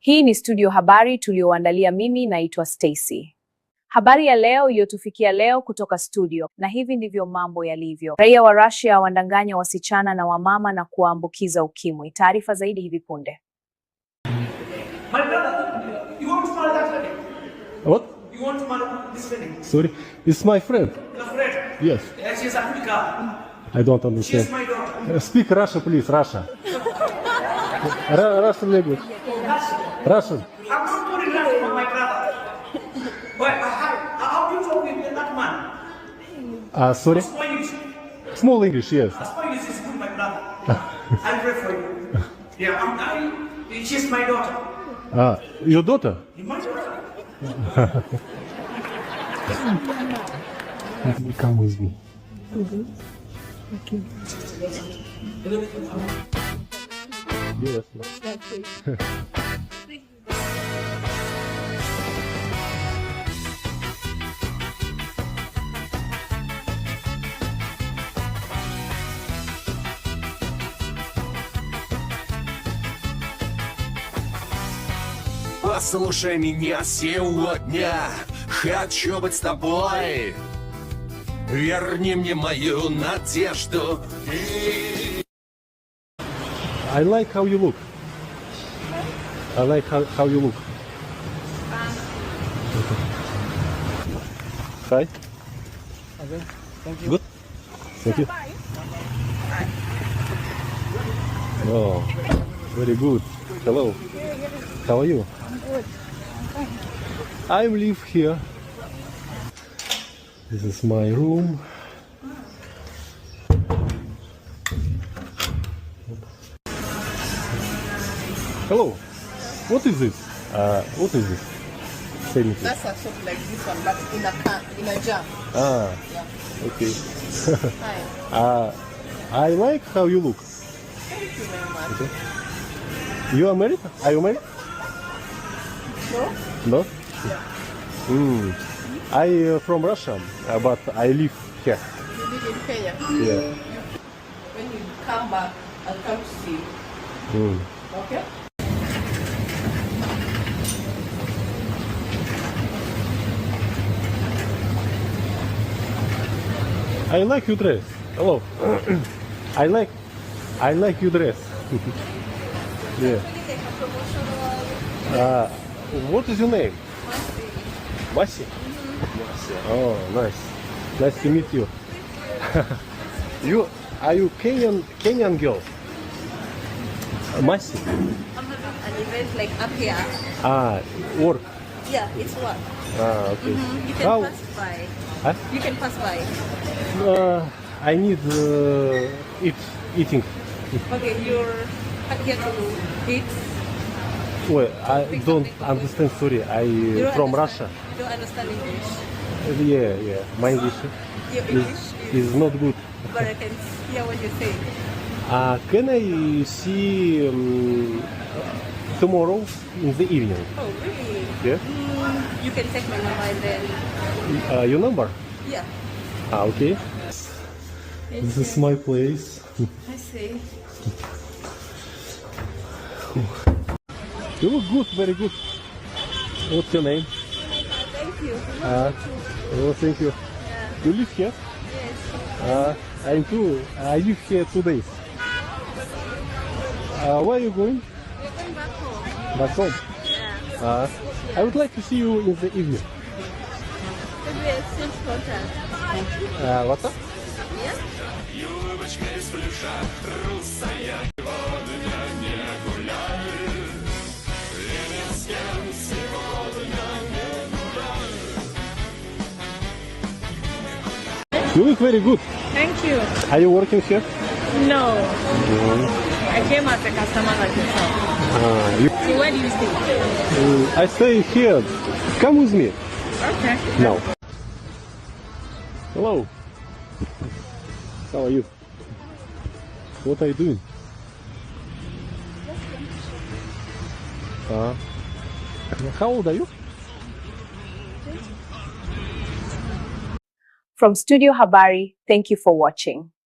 Hii ni studio habari tulioandalia mimi naitwa Stacy. Habari ya leo iliyotufikia leo kutoka studio, na hivi ndivyo mambo yalivyo. Raia wa Russia wandanganya wasichana na wamama na kuwaambukiza ukimwi. Taarifa zaidi hivi punde. My brother, you want to marry that lady? What? You want to marry this lady? Sorry, it's my friend. Your friend? Yes. She's Africa. I don't understand. She's my daughter. Speak Russian, please. Russia. Russian language. Russian. I'm not putting that on my brother. But how do you talk with that man? Sorry? Small English. Small English, yes. Small English is good, my brother. I pray for you. Yeah, she's my daughter. Your daughter? My daughter. Come with me. Okay. Yes. Послушай меня сегодня, хочу быть с тобой. Верни мне мою надежду. I like how you look. I like how you look. Hi. Okay, thank you. Good. Thank you. Oh, very good. Hello. How are you? I'm good. I'm fine. I live here. This is my room. Hello. What is this? What is this? Say me please. That's a soap like this one, but in a can, in a jar. Yeah. Okay. Hi. I like how you look. Thank you very much. Okay. You are married? Are you married? No? No? Yeah. I from Russia, but I live here. You live in Kenya? Yeah. When you come back, I'll come to see you. Okay? I like your dress. Hello. I like your dress. Yeah. What is your name? Masi. Masi. Oh, nice. Nice to meet you. Are you Kenyan girl? Masi. An event like up here. Work. Yeah, it's work. Okay. You can pass by. Huh? You can pass by. I need eating. Okay, you're here to eat. Well, I don't understand. Sorry, You don't from understand. Russia. You don't understand English. Yeah. My English Your English is not good. but I can hear what you say. Can I see tomorrow in the evening? Oh, really? Yeah. You can take my number and then. Your number? Yeah. Okay. This is my place. I see. You look good, very good. What's your name? Thank you. Thank you. Yeah. You live here? Yes. I'm too. I live here 2 days. Where are you going? We're going back home. Back home. Yeah. I would like to see you in the evening. Maybe a exchange contact. What's up? Yeah? You look very good. Thank you. Are you working here? No. I came as a customer like yourself. So where do you stay? I stay here. Come with me. Okay. No. Hello. How are you? What are you doing? How old are you? From Studio Habari, thank you for watching.